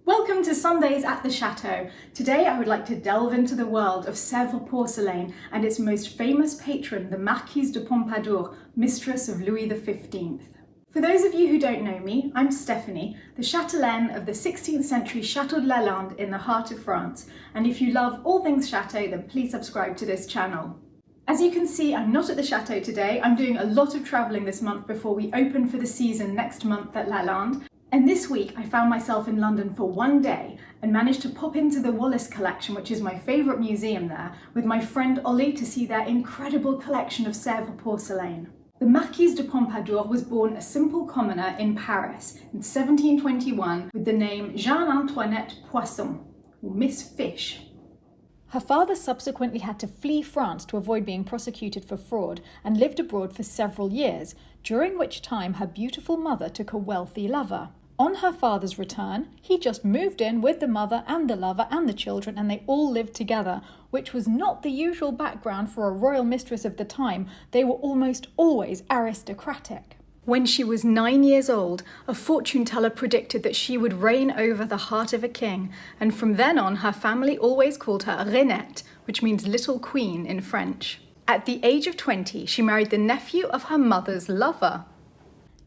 Welcome to Sundays at the Chateau. Today I would like to delve into the world of Sevres Porcelain and its most famous patron, the Marquise de Pompadour, Mistress of Louis XV. For those of you who don't know me, I'm Stephanie, the chatelaine of the 16th century Chateau de Lalande in the heart of France. And if you love all things chateau, then please subscribe to this channel. As you can see, I'm not at the chateau today. I'm doing a lot of travelling this month before we open for the season next month at Lalande. And this week I found myself in London for one day and managed to pop into the Wallace Collection, which is my favourite museum there, with my friend Ollie to see their incredible collection of Sevres porcelain. The Marquise de Pompadour was born a simple commoner in Paris in 1721 with the name Jeanne Antoinette Poisson, or Miss Fish. Her father subsequently had to flee France to avoid being prosecuted for fraud and lived abroad for several years, during which time her beautiful mother took a wealthy lover. On her father's return, he just moved in with the mother and the lover and the children, and they all lived together, which was not the usual background for a royal mistress of the time. They were almost always aristocratic. When she was 9 years old, a fortune teller predicted that she would reign over the heart of a king, and from then on her family always called her Reinette, which means little queen in French. At the age of 20, she married the nephew of her mother's lover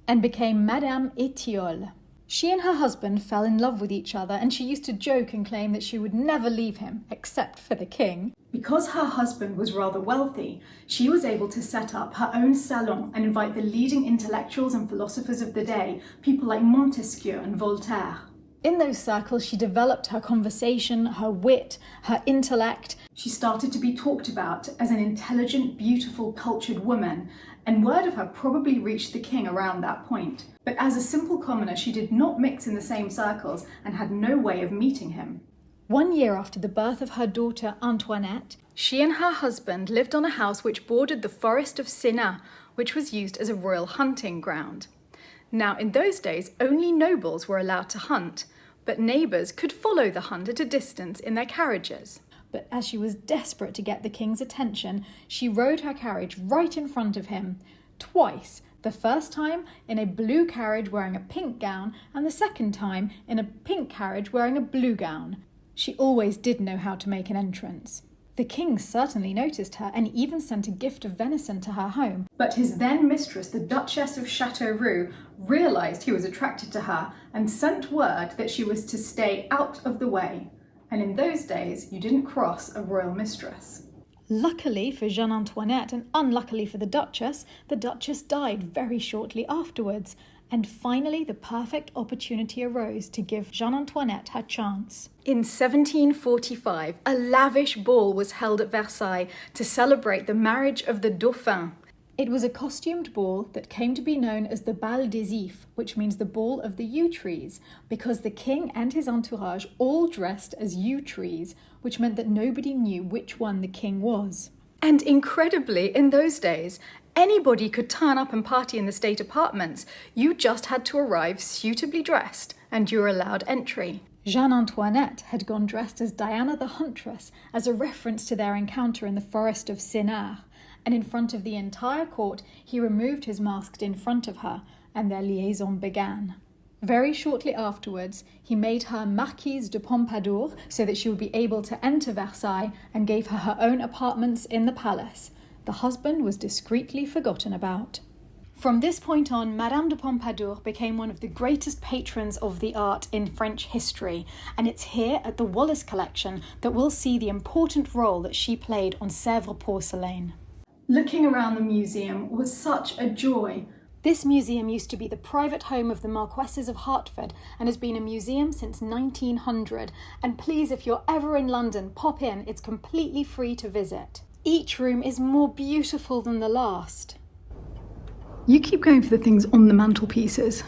and became Madame Etiole. She and her husband fell in love with each other, and she used to joke and claim that she would never leave him, except for the king. Because her husband was rather wealthy, she was able to set up her own salon and invite the leading intellectuals and philosophers of the day, people like Montesquieu and Voltaire. In those circles, she developed her conversation, her wit, her intellect. She started to be talked about as an intelligent, beautiful, cultured woman, and word of her probably reached the king around that point. But as a simple commoner, she did not mix in the same circles and had no way of meeting him. 1 year after the birth of her daughter Antoinette, she and her husband lived on a house which bordered the forest of Sénart, which was used as a royal hunting ground. Now, in those days, only nobles were allowed to hunt, but neighbours could follow the hunt at a distance in their carriages. But as she was desperate to get the king's attention, she rode her carriage right in front of him, twice. The first time in a blue carriage wearing a pink gown, and the second time in a pink carriage wearing a blue gown. She always did know how to make an entrance. The king certainly noticed her and even sent a gift of venison to her home. But his then mistress, the Duchess of Châteauroux, realised he was attracted to her and sent word that she was to stay out of the way. And in those days, you didn't cross a royal mistress. Luckily for Jeanne Antoinette and unluckily for the Duchess died very shortly afterwards. And finally, the perfect opportunity arose to give Jeanne Antoinette her chance. In 1745, a lavish ball was held at Versailles to celebrate the marriage of the Dauphin. It was a costumed ball that came to be known as the Bal des Ifs, which means the ball of the yew trees, because the king and his entourage all dressed as yew trees, which meant that nobody knew which one the king was. And incredibly, in those days, anybody could turn up and party in the state apartments. You just had to arrive suitably dressed, and you were allowed entry. Jeanne Antoinette had gone dressed as Diana the Huntress as a reference to their encounter in the forest of Sénart, and in front of the entire court he removed his mask in front of her, and their liaison began. Very shortly afterwards, he made her Marquise de Pompadour so that she would be able to enter Versailles, and gave her her own apartments in the palace. The husband was discreetly forgotten about. From this point on, Madame de Pompadour became one of the greatest patrons of the art in French history, and it's here at the Wallace Collection that we'll see the important role that she played on Sevres porcelain. Looking around the museum was such a joy. This museum used to be the private home of the Marquesses of Hertford and has been a museum since 1900. And please, if you're ever in London, pop in. It's completely free to visit. Each room is more beautiful than the last. You keep going for the things on the mantelpieces.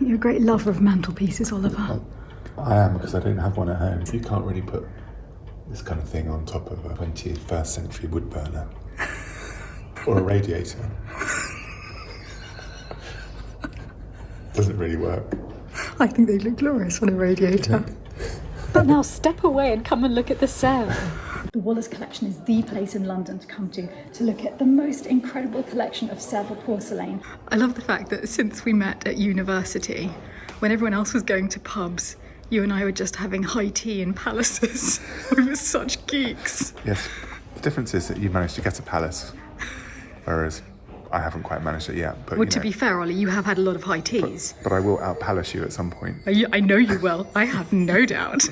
You're a great lover of mantelpieces, Oliver. I am, because I don't have one at home. You can't really put this kind of thing on top of a 21st century wood burner or a radiator. Doesn't really work. I think they look glorious on a radiator. But now step away and come and look at the Sevres. The Wallace Collection is the place in London to come to look at the most incredible collection of Sevres porcelain. I love the fact that since we met at university, when everyone else was going to pubs, You and I were just having high tea in palaces. We were such geeks. Yes. The difference is that you managed to get a palace, whereas I haven't quite managed it yet. But Well, to be fair, Ollie, you have had a lot of high teas. but I will out-palace you at some point. I know you will. I have no doubt.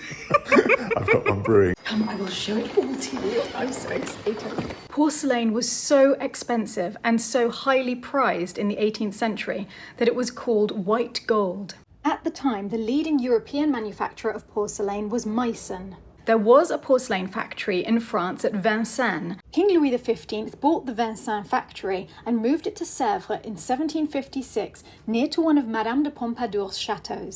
I've got one brewing. Come, I will show it all to you. I'm so excited. Porcelain was so expensive and so highly prized in the 18th century that it was called white gold. At the time, the leading European manufacturer of porcelain was Meissen. There was a porcelain factory in France at Vincennes. King Louis XV bought the Vincennes factory and moved it to Sevres in 1756, near to one of Madame de Pompadour's chateaux.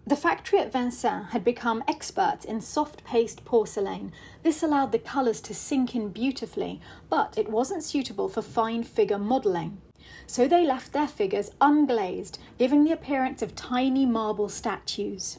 The factory at Vincennes had become experts in soft paste porcelain. This allowed the colours to sink in beautifully, but it wasn't suitable for fine figure modelling. So they left their figures unglazed, giving the appearance of tiny marble statues.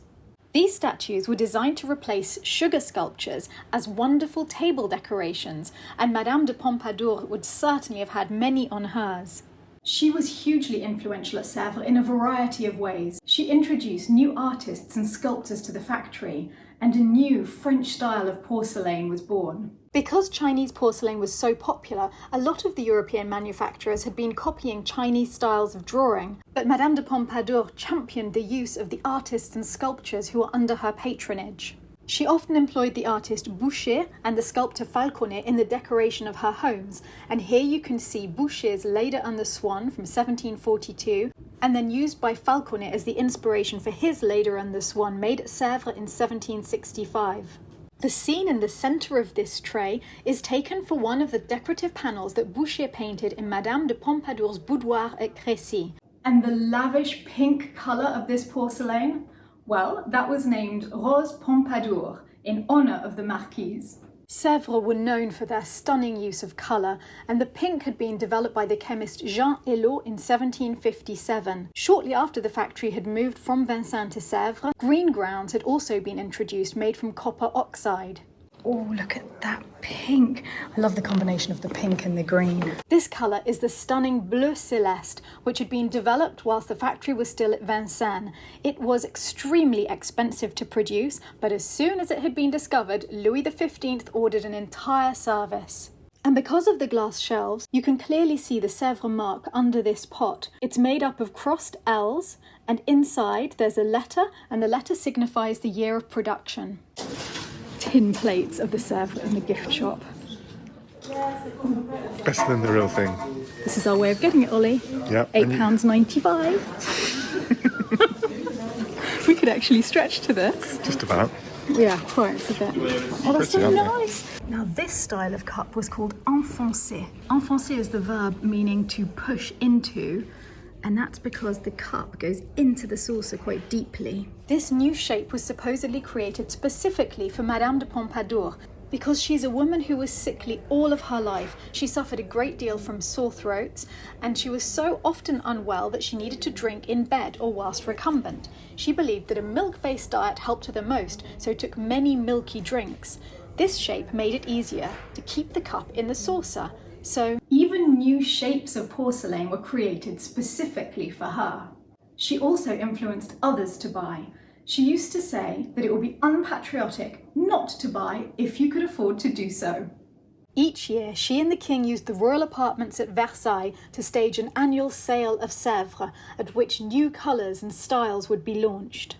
These statues were designed to replace sugar sculptures as wonderful table decorations, and Madame de Pompadour would certainly have had many on hers. She was hugely influential at Sevres in a variety of ways. She introduced new artists and sculptors to the factory, and a new French style of porcelain was born. Because Chinese porcelain was so popular, a lot of the European manufacturers had been copying Chinese styles of drawing, but Madame de Pompadour championed the use of the artists and sculptors who were under her patronage. She often employed the artist Boucher and the sculptor Falconet in the decoration of her homes, and here you can see Boucher's Leda and the Swan from 1742, and then used by Falconet as the inspiration for his Leda and the Swan made at Sevres in 1765. The scene in the centre of this tray is taken for one of the decorative panels that Boucher painted in Madame de Pompadour's boudoir at Crécy. And the lavish pink colour of this porcelain? Well, that was named Rose Pompadour in honour of the Marquise. Sevres were known for their stunning use of colour, and the pink had been developed by the chemist Jean Helot in 1757. Shortly after the factory had moved from Vincennes to Sevres, green grounds had also been introduced made from copper oxide. Oh, look at that pink. I love the combination of the pink and the green. This colour is the stunning Bleu Céleste, which had been developed whilst the factory was still at Vincennes. It was extremely expensive to produce, but as soon as it had been discovered, Louis XV ordered an entire service. And because of the glass shelves, you can clearly see the Sevres mark under this pot. It's made up of crossed L's, and inside there's a letter, and the letter signifies the year of production. Tin plates of the Sevres in the gift shop. Better than the real thing. This is our way of getting it, Ollie. Yep. £8.95. We could actually stretch to this. Just about. Yeah, quite a bit. Oh, that's so Pretty, aren't they? nice. Now, this style of cup was called enfoncer. Enfoncer is the verb meaning to push into, and that's because the cup goes into the saucer quite deeply. This new shape was supposedly created specifically for Madame de Pompadour. Because she's a woman who was sickly all of her life, she suffered a great deal from sore throats, and she was so often unwell that she needed to drink in bed or whilst recumbent. She believed that a milk-based diet helped her the most, so took many milky drinks. This shape made it easier to keep the cup in the saucer, so even new shapes of porcelain were created specifically for her. She also influenced others to buy. She used to say that it would be unpatriotic not to buy if you could afford to do so. Each year, she and the king used the royal apartments at Versailles to stage an annual sale of Sevres, at which new colours and styles would be launched.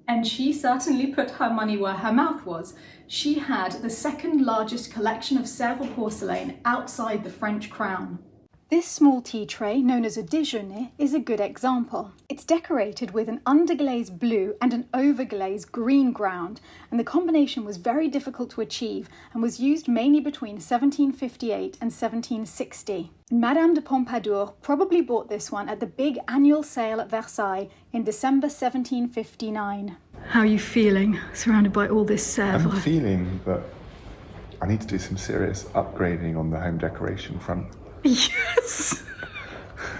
And she certainly put her money where her mouth was. She had the second largest collection of Sevres porcelain outside the French crown. This small tea tray, known as a déjeuner, is a good example. It's decorated with an underglaze blue and an overglaze green ground, and the combination was very difficult to achieve and was used mainly between 1758 and 1760. Madame de Pompadour probably bought this one at the big annual sale at Versailles in December 1759. How are you feeling, surrounded by all this Sevres? I'm feeling that I need to do some serious upgrading on the home decoration front. Yes!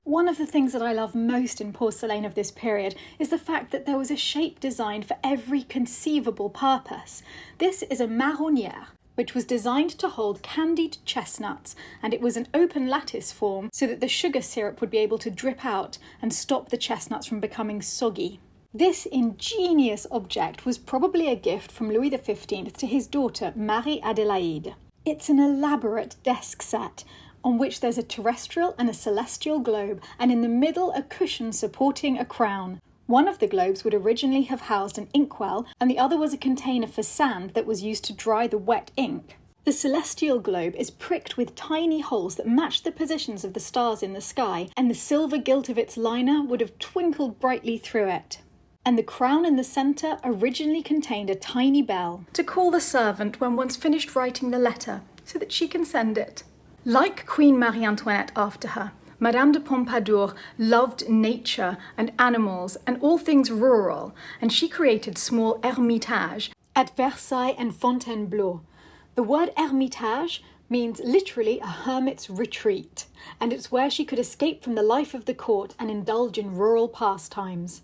One of the things that I love most in porcelain of this period is the fact that there was a shape designed for every conceivable purpose. This is a marronnière, which was designed to hold candied chestnuts, and it was an open lattice form so that the sugar syrup would be able to drip out and stop the chestnuts from becoming soggy. This ingenious object was probably a gift from Louis XV to his daughter Marie Adélaïde. It's an elaborate desk set on which there's a terrestrial and a celestial globe, and in the middle a cushion supporting a crown. One of the globes would originally have housed an inkwell, and the other was a container for sand that was used to dry the wet ink. The celestial globe is pricked with tiny holes that match the positions of the stars in the sky, and the silver gilt of its liner would have twinkled brightly through it. And the crown in the centre originally contained a tiny bell to call the servant when one's finished writing the letter, so that she can send it. Like Queen Marie Antoinette after her, Madame de Pompadour loved nature and animals and all things rural, and she created small ermitages at Versailles and Fontainebleau. The word ermitage means literally a hermit's retreat, and it's where she could escape from the life of the court and indulge in rural pastimes.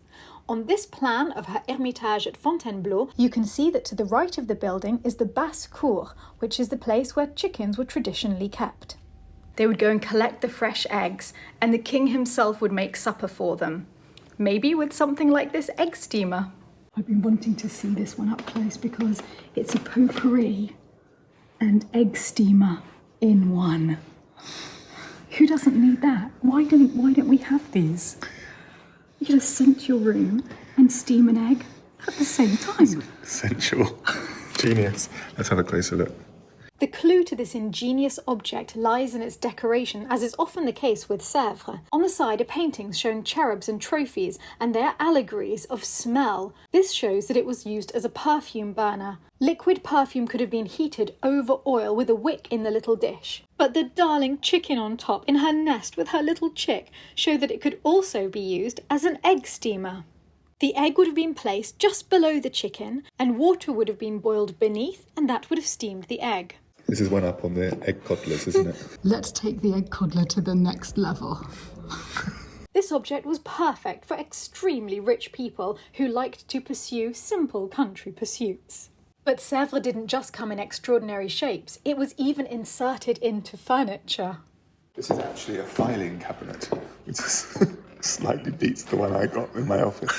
On this plan of her Hermitage at Fontainebleau, you can see that to the right of the building is the Basse Cour, which is the place where chickens were traditionally kept. They would go and collect the fresh eggs, and the king himself would make supper for them. Maybe with something like this egg steamer. I've been wanting to see this one up close because it's a potpourri and egg steamer in one. Who doesn't need that? Why don't we have these? You could have scent your room and steam an egg at the same time. Sensual. Genius. Let's have a closer look. The clue to this ingenious object lies in its decoration, as is often the case with Sevres. On the side are paintings showing cherubs and trophies, and they are allegories of smell. This shows that it was used as a perfume burner. Liquid perfume could have been heated over oil with a wick in the little dish. But the darling chicken on top, in her nest with her little chick, show that it could also be used as an egg steamer. The egg would have been placed just below the chicken, and water would have been boiled beneath, and that would have steamed the egg. This is one up on the egg coddlers, isn't it? Let's take the egg coddler to the next level. This object was perfect for extremely rich people who liked to pursue simple country pursuits. But Sevres didn't just come in extraordinary shapes, it was even inserted into furniture. This is actually a filing cabinet, which slightly beats the one I got in my office.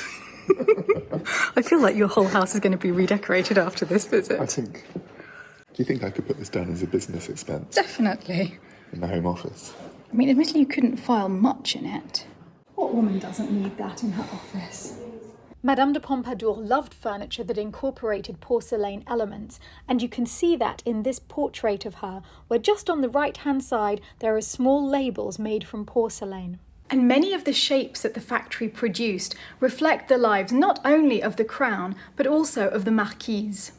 I feel like your whole house is going to be redecorated after this visit. Do you think I could put this down as a business expense? Definitely. In the Home Office? I mean, admittedly, you couldn't file much in it. What woman doesn't need that in her office? Madame de Pompadour loved furniture that incorporated porcelain elements, and you can see that in this portrait of her, where just on the right-hand side there are small labels made from porcelain. And many of the shapes that the factory produced reflect the lives not only of the crown, but also of the Marquise.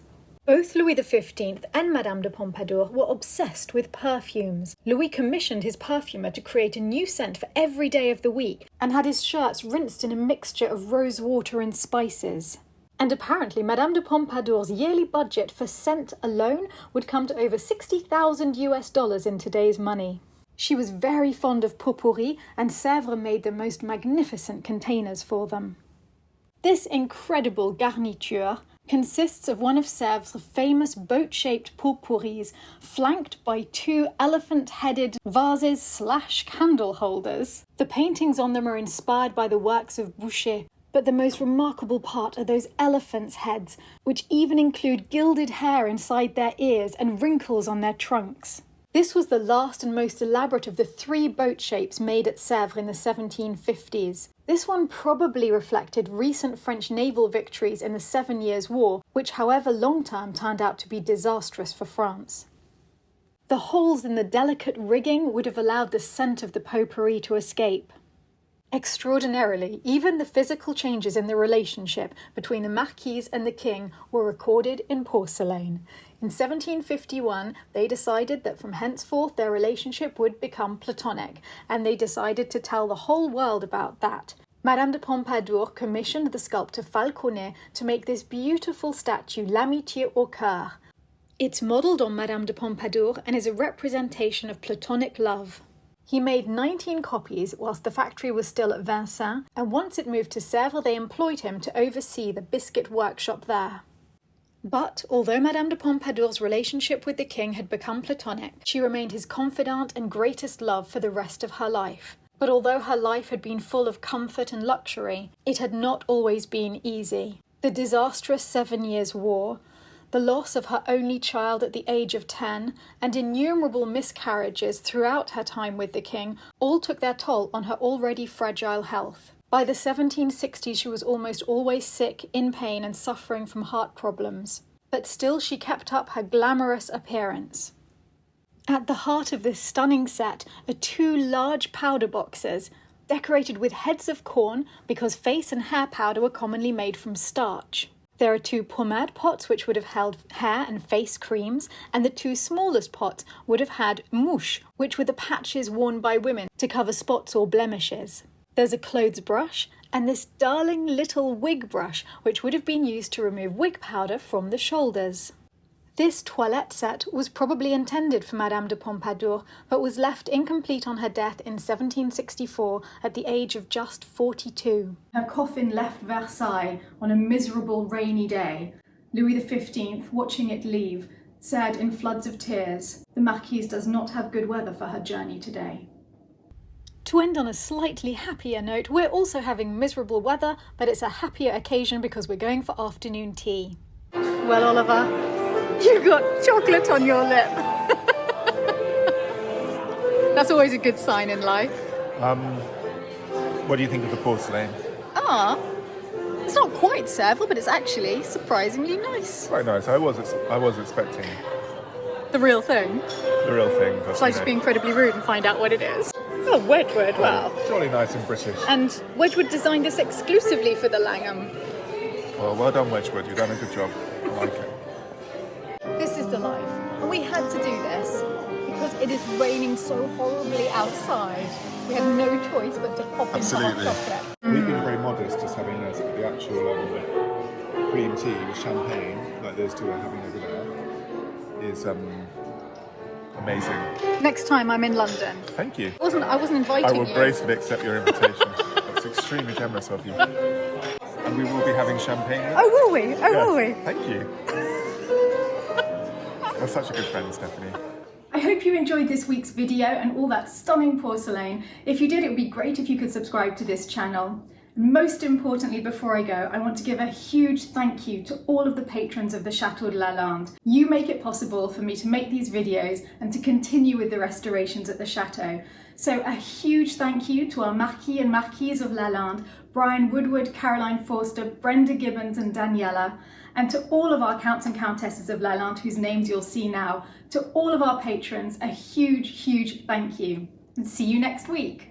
Both Louis XV and Madame de Pompadour were obsessed with perfumes. Louis commissioned his perfumer to create a new scent for every day of the week and had his shirts rinsed in a mixture of rose water and spices. And apparently Madame de Pompadour's yearly budget for scent alone would come to over $60,000 in today's money. She was very fond of potpourri, and Sevres made the most magnificent containers for them. This incredible garniture consists of one of Sevres' famous boat-shaped potpourris, flanked by two elephant-headed vases/candle holders. The paintings on them are inspired by the works of Boucher, but the most remarkable part are those elephants' heads, which even include gilded hair inside their ears and wrinkles on their trunks. This was the last and most elaborate of the three boat shapes made at Sevres in the 1750s. This one probably reflected recent French naval victories in the 7 Years' War, which however long-term turned out to be disastrous for France. The holes in the delicate rigging would have allowed the scent of the potpourri to escape. Extraordinarily, even the physical changes in the relationship between the Marquise and the king were recorded in porcelain. In 1751, they decided that from henceforth their relationship would become platonic, and they decided to tell the whole world about that. Madame de Pompadour commissioned the sculptor Falconet to make this beautiful statue, L'Amitié au Cœur. It's modelled on Madame de Pompadour and is a representation of platonic love. He made 19 copies whilst the factory was still at Vincennes, and once it moved to Sevres, they employed him to oversee the biscuit workshop there. But although Madame de Pompadour's relationship with the king had become platonic, she remained his confidant and greatest love for the rest of her life. But although her life had been full of comfort and luxury, it had not always been easy. The disastrous 7 Years' War, the loss of her only child at the age of 10, and innumerable miscarriages throughout her time with the king all took their toll on her already fragile health. By the 1760s, she was almost always sick, in pain, and suffering from heart problems. But still she kept up her glamorous appearance. At the heart of this stunning set are 2 large powder boxes, decorated with heads of corn because face and hair powder were commonly made from starch. There are 2 pomade pots which would have held hair and face creams, and the 2 smallest pots would have had mouche, which were the patches worn by women to cover spots or blemishes. There's a clothes brush, and this darling little wig brush, which would have been used to remove wig powder from the shoulders. This toilette set was probably intended for Madame de Pompadour, but was left incomplete on her death in 1764 at the age of just 42. Her coffin left Versailles on a miserable rainy day. Louis XV, watching it leave, said in floods of tears, "The Marquise does not have good weather for her journey today." To end on a slightly happier note, we're also having miserable weather, but it's a happier occasion because we're going for afternoon tea. Well, Oliver, you got chocolate on your lip. That's always a good sign in life. What do you think of the porcelain? It's not quite Sevres, but it's actually surprisingly nice. Quite nice. I was expecting The real thing. the real thing. But, Shall I just be incredibly rude and find out what it is? Oh, Wedgwood, wow. Surely nice and British. And Wedgwood designed this exclusively for the Langham. Well done, Wedgwood. You've done a good job. I like it. This is the life. And we had to do this because it is raining so horribly outside. We had no choice but to pop in hot chocolate. We've been very modest, just having the actual cream tea with champagne, like those 2 are having over there, is amazing. Next time I'm in London. Thank you. I wasn't inviting I you. will gracefully accept your invitation. That's extremely generous of you. And we will be having champagne. Oh, will we? Will we? Thank you. You're such a good friend, Stephanie. I hope you enjoyed this week's video and all that stunning porcelain. If you did, it would be great if you could subscribe to this channel. And most importantly, before I go, I want to give a huge thank you to all of the patrons of the Chateau de Lalande. You make it possible for me to make these videos and to continue with the restorations at the chateau. So a huge thank you to our Marquis and Marquise of Lalande, Brian Woodward, Caroline Forster, Brenda Gibbons and Daniela, and to all of our Counts and Countesses of Lalande, whose names you'll see now. To all of our patrons, a huge thank you. And see you next week.